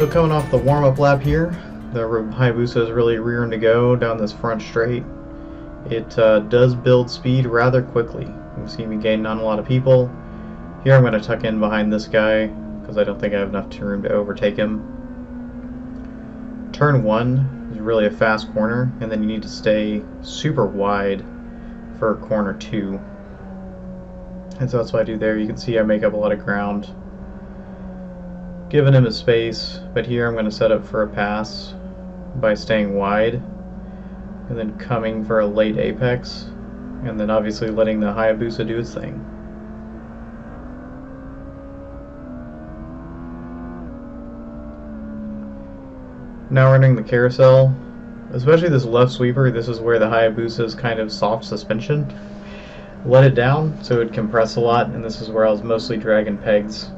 So coming off the warm-up lap here, the Hayabusa is really rearing to go down this front straight. It does build speed rather quickly. You can see me gaining on a lot of people. Here I'm going to tuck in behind this guy because I don't think I have enough room to overtake him. Turn 1 is really a fast corner, and then you need to stay super wide for corner 2. And so that's what I do there. You can see I make up a lot of ground, giving him his space, but here I'm going to set up for a pass by staying wide and then coming for a late apex, and then obviously letting the Hayabusa do its thing. Now we're entering the carousel. Especially this left sweeper, this is where the Hayabusa's kind of soft suspension let it down, so it would compress a lot, and this is where I was mostly dragging pegs.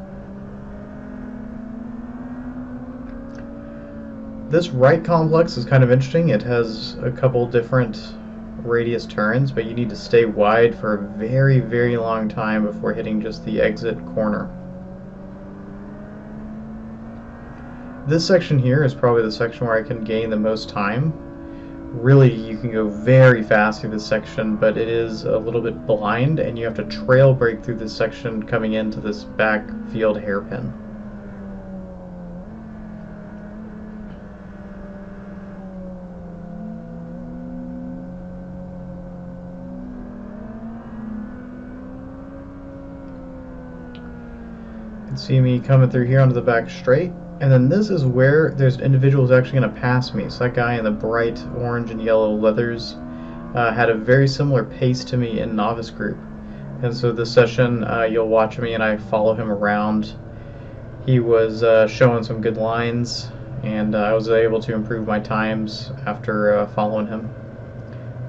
This right complex is kind of interesting. It has a couple different radius turns, but you need to stay wide for a very, very long time before hitting just the exit corner. This section here is probably the section where I can gain the most time. Really, you can go very fast through this section, but it is a little bit blind, and you have to trail brake through this section coming into this backfield hairpin. You can see me coming through here onto the back straight. And then this is where there's individuals actually going to pass me. So that guy in the bright orange and yellow leathers had a very similar pace to me in novice group. And so this session, you'll watch me and I follow him around. He was showing some good lines, and I was able to improve my times after following him.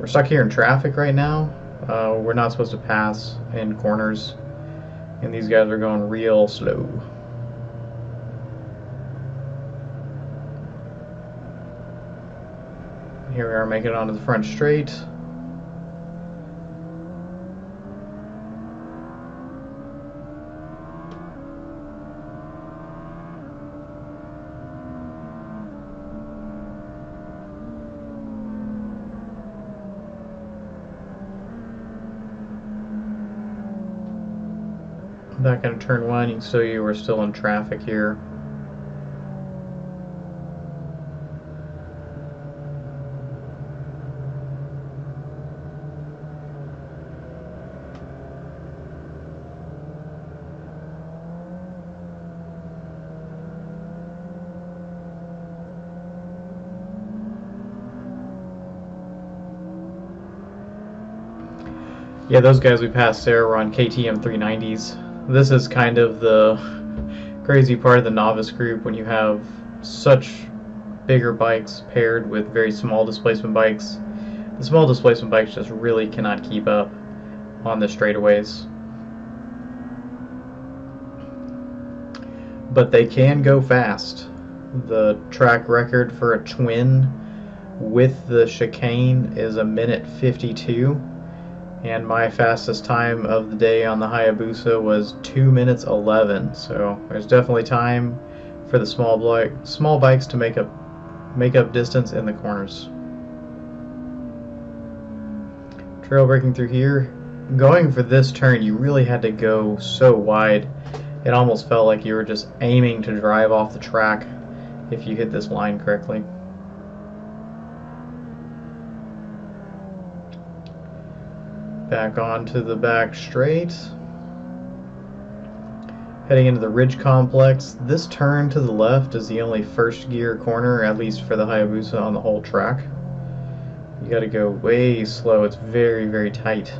We're stuck here in traffic right now. We're not supposed to pass in corners, and these guys are going real slow. Here we are making it onto the front straight. Back into turn 1, you can see we're still in traffic here. Yeah, those guys we passed there were on KTM 390s. This is kind of the crazy part of the novice group when you have such bigger bikes paired with very small displacement bikes. The small displacement bikes just really cannot keep up on the straightaways. But they can go fast. The track record for a twin with the chicane is 1:52. And my fastest time of the day on the Hayabusa was 2:11. So there's definitely time for the small bikes to make up distance in the corners. Trail braking through here. Going for this turn, you really had to go so wide. It almost felt like you were just aiming to drive off the track if you hit this line correctly. Back onto the back straight. Heading into the Ridge complex. This turn to the left is the only first gear corner, at least for the Hayabusa, on the whole track. You gotta go way slow. It's very, very tight.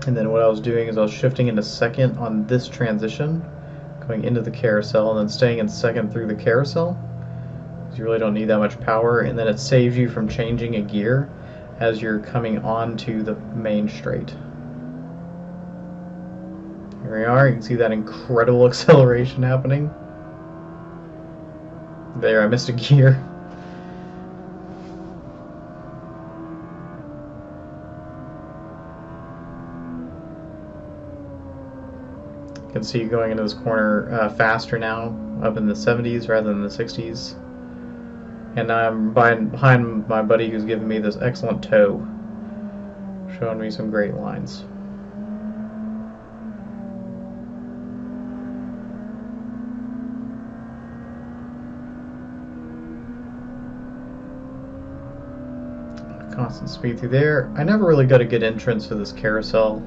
And then what I was doing is I was shifting into second on this transition, going into the carousel, and then staying in second through the carousel. You really don't need that much power, and then it saves you from changing a gear as you're coming onto the main straight. Here we are. You can see that incredible acceleration happening. There, I missed a gear. You can see going into this corner faster now, up in the 70s rather than the 60s. And I'm behind my buddy who's giving me this excellent tow, showing me some great lines. Constant speed through there. I never really got a good entrance to this carousel.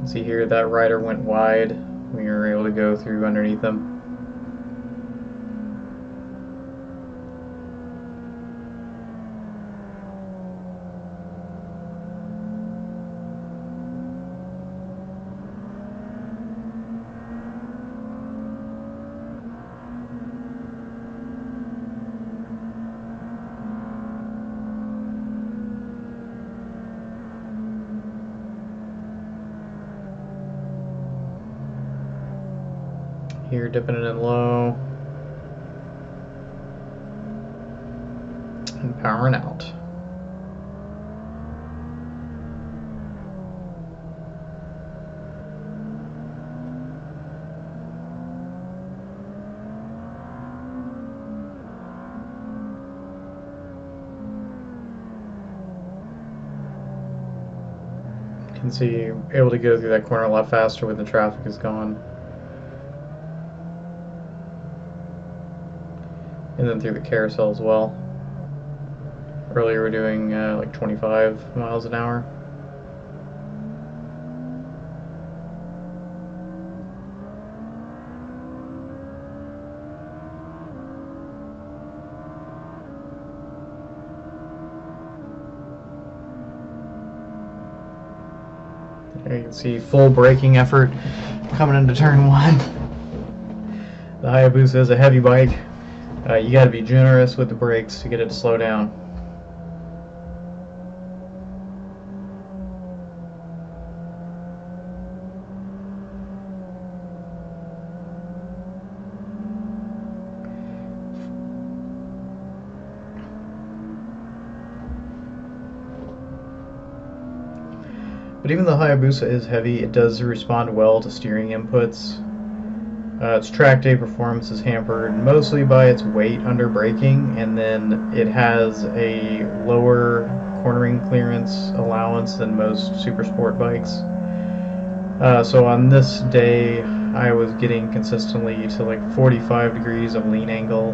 See here, that rider went wide. We were able to go through underneath them. Here, dipping it in low and powering out. You can see you're able to go through that corner a lot faster when the traffic is gone. And then through the carousel as well. Earlier we were doing like 25 miles an hour. There you can see full braking effort coming into turn 1. The Hayabusa is a heavy bike. You got to be generous with the brakes to get it to slow down. But even though Hayabusa is heavy, it does respond well to steering inputs. Its track day performance is hampered mostly by its weight under braking, and then it has a lower cornering clearance allowance than most super sport bikes. So on this day, I was getting consistently to like 45 degrees of lean angle,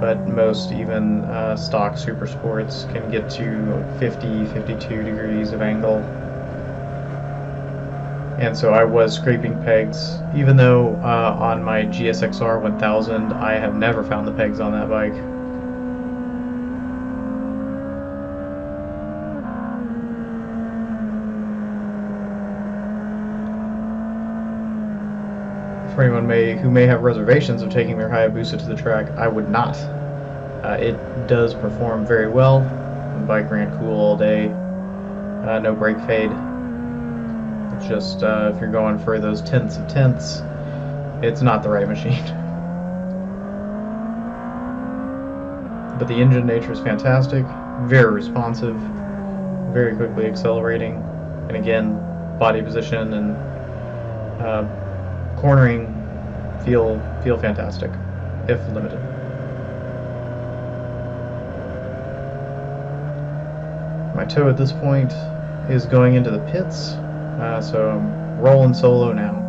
but most even stock super sports can get to 50, 52 degrees of angle. And so I was scraping pegs, even though on my GSXR 1000 I have never found the pegs on that bike. For anyone who may have reservations of taking their Hayabusa to the track, I would not. It does perform very well. The bike ran cool all day, no brake fade. It's just if you're going for those tenths of tenths, it's not the right machine. But the engine nature is fantastic, very responsive, very quickly accelerating, and again, body position and cornering feel fantastic, if limited. My tow at this point is going into the pits. So I'm rolling solo now.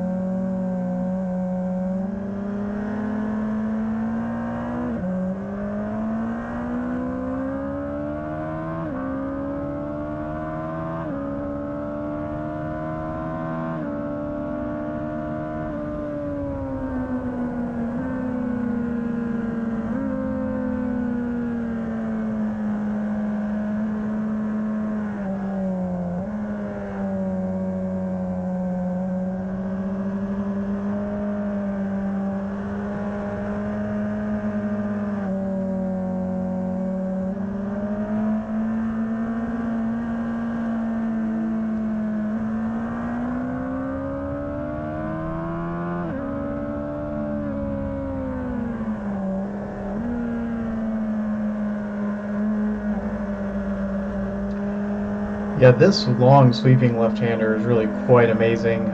Yeah, this long sweeping left-hander is really quite amazing.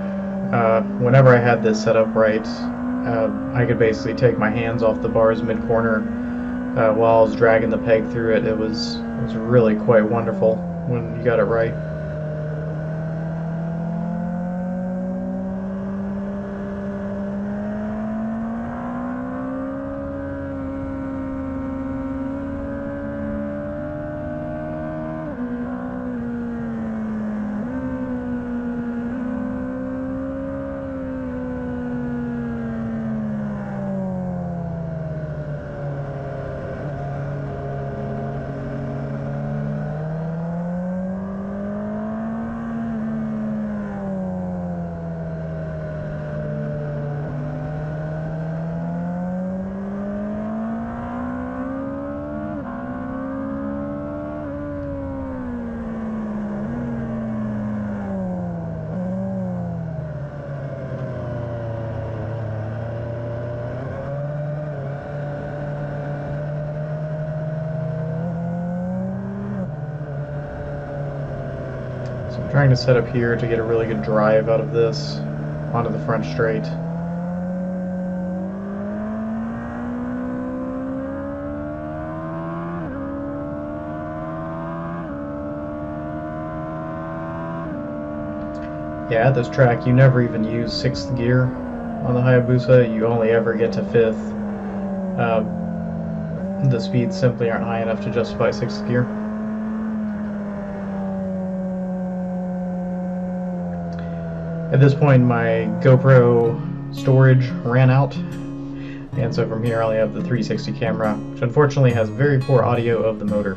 Whenever I had this set up right, I could basically take my hands off the bars mid-corner while I was dragging the peg through it. It was really quite wonderful when you got it right. So I'm trying to set up here to get a really good drive out of this onto the front straight. Yeah, at this track you never even use 6th gear on the Hayabusa. You only ever get to 5th. The speeds simply aren't high enough to justify 6th gear. At this point my GoPro storage ran out, and so from here I only have the 360 camera, which unfortunately has very poor audio of the motor.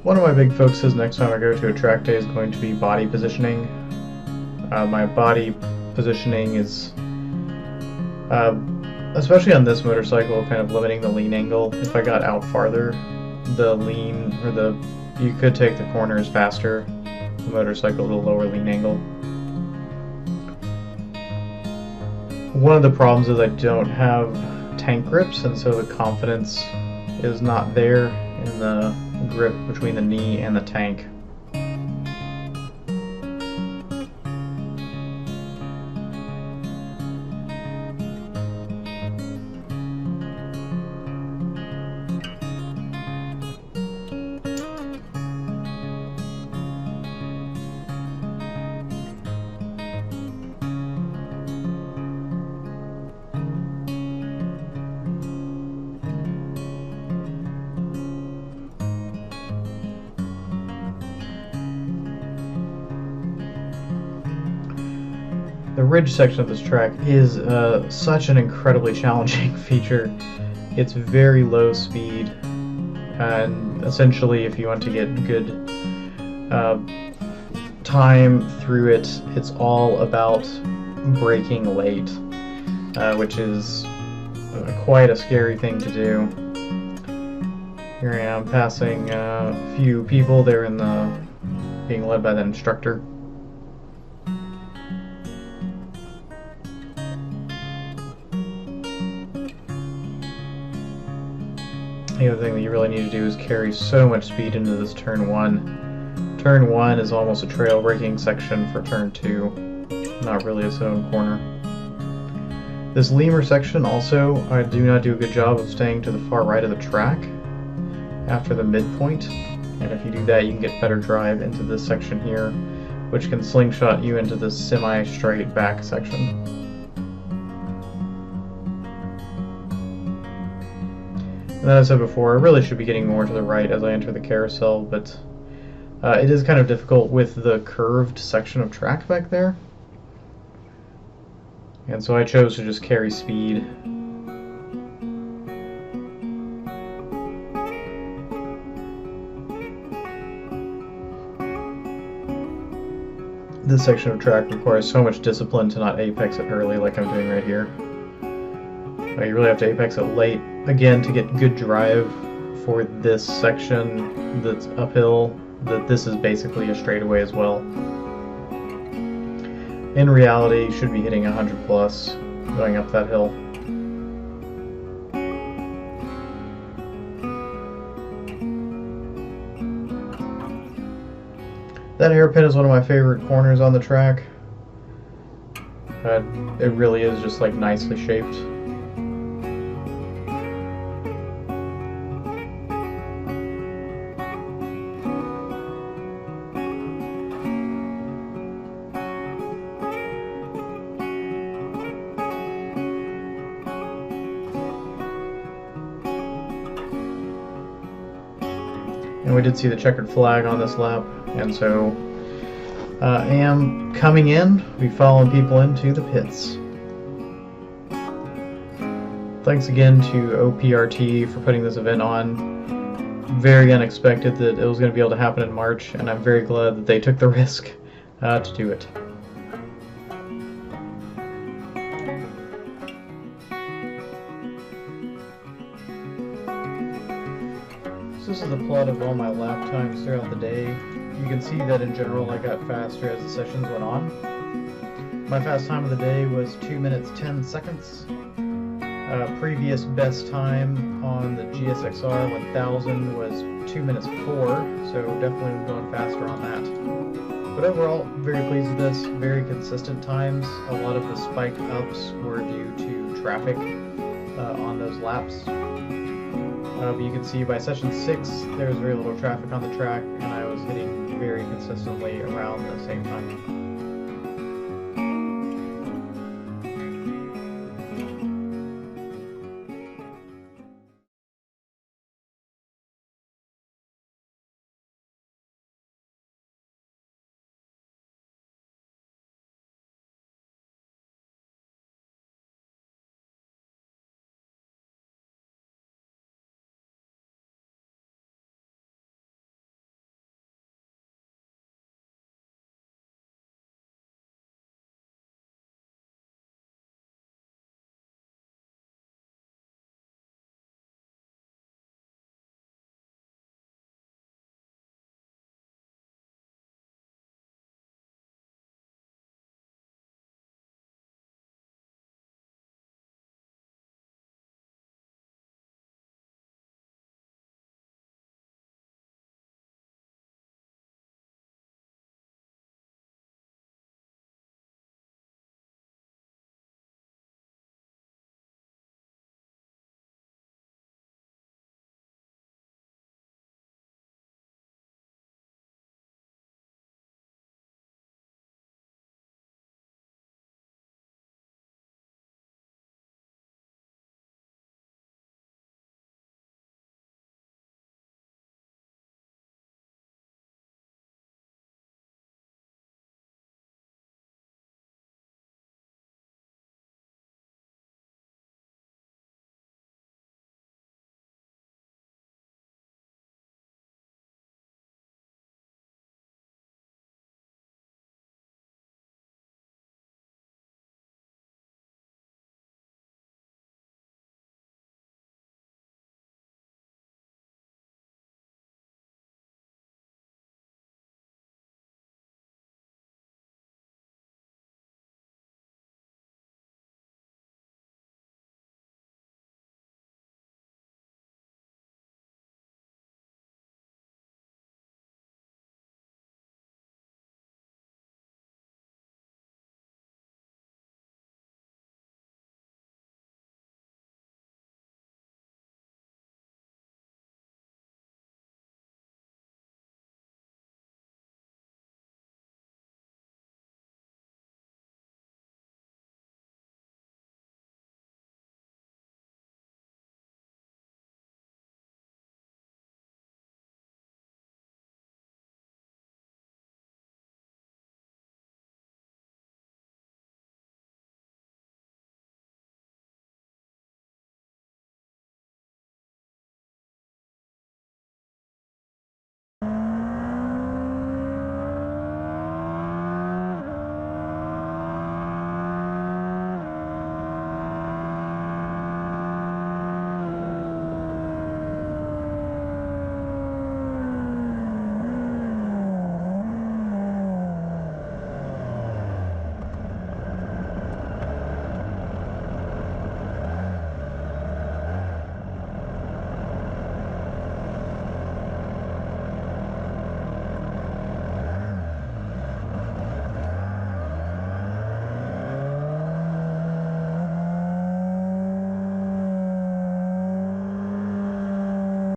One of my big focuses next time I go to a track day is going to be body positioning. My body positioning is, especially on this motorcycle, kind of limiting the lean angle. If I got out farther, the lean, or you could take the corners faster, the motorcycle at a lower lean angle. One of the problems is I don't have tank grips, and so the confidence is not there in the grip between the knee and the tank. The ridge section of this track is such an incredibly challenging feature. It's very low speed, and essentially if you want to get good time through it, it's all about braking late, which is quite a scary thing to do. Here I am passing a few people. They're being led by the instructor. The other thing that you really need to do is carry so much speed into this turn 1. Turn 1 is almost a trail braking section for turn 2, not really its own corner. This lemur section also, I do not do a good job of staying to the far right of the track after the midpoint, and if you do that you can get better drive into this section here, which can slingshot you into this semi-straight back section. And as I said before, I really should be getting more to the right as I enter the carousel, but it is kind of difficult with the curved section of track back there. And so I chose to just carry speed. This section of track requires so much discipline to not apex it early like I'm doing right here. You really have to apex it late, again, to get good drive for this section that's uphill that this is basically a straightaway as well. In reality, you should be hitting 100 plus going up that hill. That hairpin is one of my favorite corners on the track. It really is just like nicely shaped. And we did see the checkered flag on this lap, and so I am coming in. We'll be following people into the pits. Thanks again to OPRT for putting this event on. Very unexpected that it was going to be able to happen in March, and I'm very glad that they took the risk to do it. This is the plot of all my lap times throughout the day. You can see that in general I got faster as the sessions went on. My fast time of the day was 2 minutes 10 seconds. Previous best time on the GSXR 1000 was 2 minutes 4, so definitely going faster on that. But overall, very pleased with this. Very consistent times. A lot of the spike ups were due to traffic on those laps. But you can see by session 6 there was very little traffic on the track, and I was hitting very consistently around the same time.